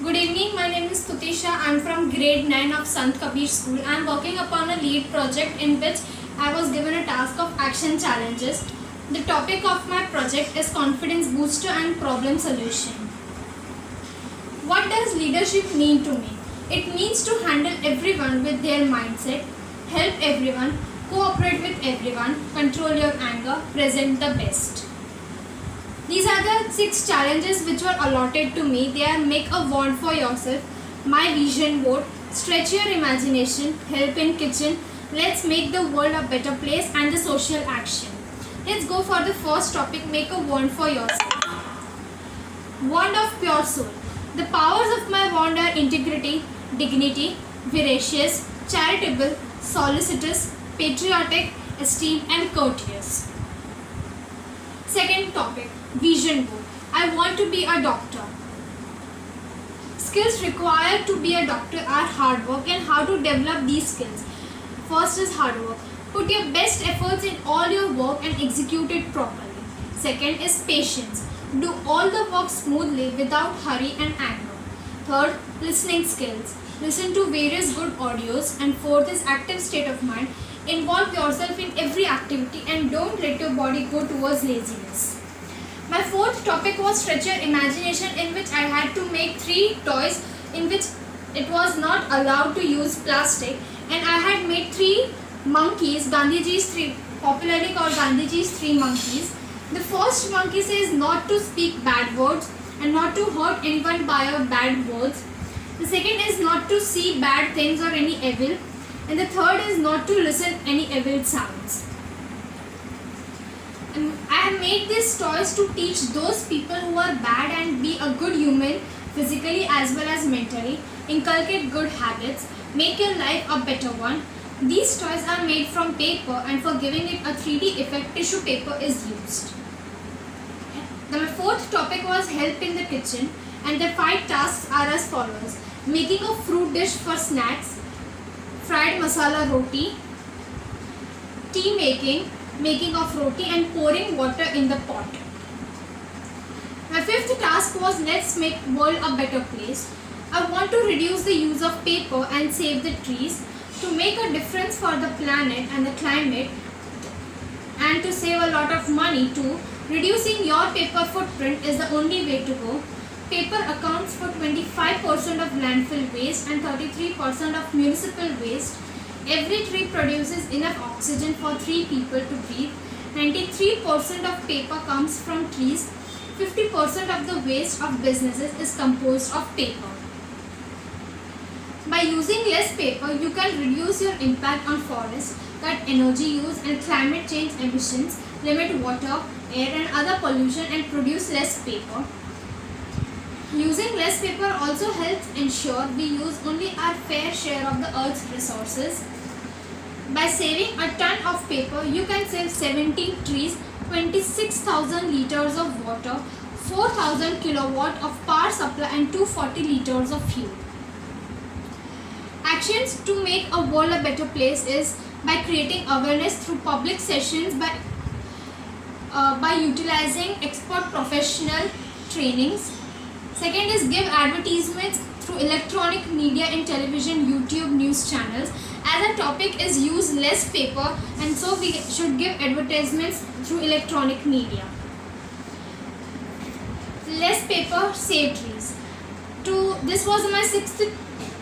Good evening, my name is Tutisha. I am from grade 9 of Sant Kabir School. I am working upon a lead project in which I was given a task of action challenges. The topic of my project is confidence booster and problem solution. What does leadership mean to me? It means to handle everyone with their mindset, help everyone, cooperate with everyone, control your anger, present the best. These are the 6 challenges which were allotted to me. They are: make a wand for yourself, my vision board, stretch your imagination, help in kitchen, let's make the world a better place, and the social action. Let's go for the first topic, make a wand for yourself. Wand of pure soul. The powers of my wand are integrity, dignity, veracious, charitable, solicitous, patriotic, esteemed, and courteous. Second topic, vision board. I want to be a doctor. Skills required to be a doctor are hard work and how to develop these skills. First is hard work. Put your best efforts in all your work and execute it properly. Second is patience. Do all the work smoothly without hurry and anger. Third, listening skills. Listen to various good audios. And fourth is active state of mind. Involve yourself in every activity and don't let your body go towards laziness. My fourth topic was stretch your imagination, in which I had to make 3 toys in which it was not allowed to use plastic, and I had made 3 monkeys, Gandhiji's 3, popularly called Gandhiji's 3 monkeys. The first monkey says not to speak bad words and not to hurt anyone by your bad words. The second is not to see bad things or any evil. And the third is not to listen any evil sounds. And I have made these toys to teach those people who are bad and be a good human physically as well as mentally. Inculcate good habits. Make your life a better one. These toys are made from paper, and for giving it a 3D effect, tissue paper is used. Now my fourth topic was help in the kitchen, and the 5 tasks are as follows. Making a fruit dish for snacks, fried masala roti, tea making of roti, and pouring water in the pot. My 5th task was let's make world a better place. I want to reduce the use of paper and save the trees, to make a difference for the planet and the climate, and to save a lot of money too. Reducing your paper footprint is the only way to go. Paper accounts for 25% of landfill waste and 33% of municipal waste. Every tree produces enough oxygen for 3 people to breathe. 93% of paper comes from trees. 50% of the waste of businesses is composed of paper. By using less paper, you can reduce your impact on forests, cut energy use and climate change emissions, limit water, air and other pollution, and produce less paper. Using less paper also helps ensure we use only our fair share of the earth's resources. By saving a ton of paper, you can save 17 trees, 26,000 liters of water, 4,000 kilowatt of power supply, and 240 liters of fuel. Actions to make a world a better place is by creating awareness through public sessions, by utilizing expert professional trainings. Second is give advertisements through electronic media in television, YouTube, news channels. As a topic is use less paper, and so we should give advertisements through electronic media. Less paper, save trees. This was my 6th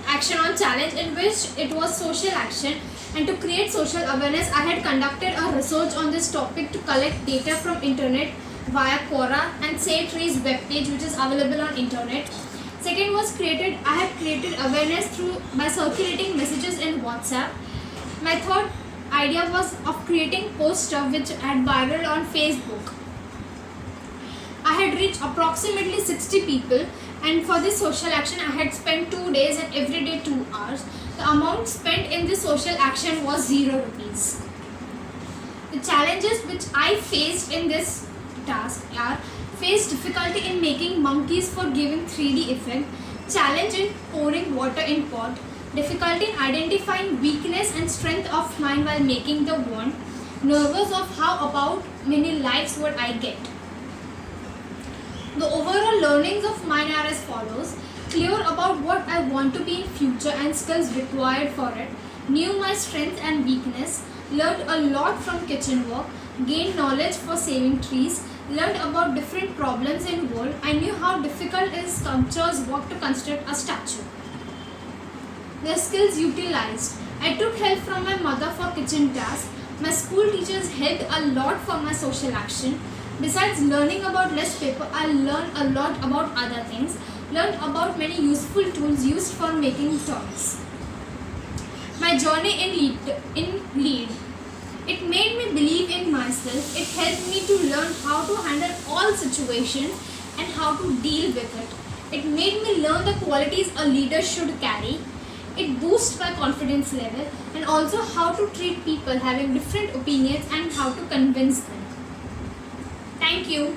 action on challenge, in which it was social action, and to create social awareness I had conducted a research on this topic to collect data from internet via Quora and Save Trees webpage, which is available on internet. Second was I had created awareness by circulating messages in WhatsApp. My third idea was of creating poster which had viral on Facebook. I had reached approximately 60 people, and for this social action I had spent 2 days and every day 2 hours. The amount spent in this social action was 0 rupees. The challenges which I faced in this task are: face difficulty in making monkeys for giving 3D effect, challenge in pouring water in pot, difficulty in identifying weakness and strength of mind while making the wand, nervous of how about many likes would I get. The overall learnings of mine are as follows. clear about what I want to be in future and skills required for it, knew my strengths and weakness, learned a lot from kitchen work, gained knowledge for saving trees, learned about different problems in world. I knew how difficult it is sculptures work to construct a statue. The skills utilized. I took help from my mother for kitchen tasks. My school teachers helped a lot for my social action. Besides learning about less paper, I learned a lot about other things. Learned about many useful tools used for making toys. My journey in lead. It made me believe in myself. It helped me to learn how to handle all situations and how to deal with it. It made me learn the qualities a leader should carry. It boosts my confidence level and also how to treat people having different opinions and how to convince them. Thank you.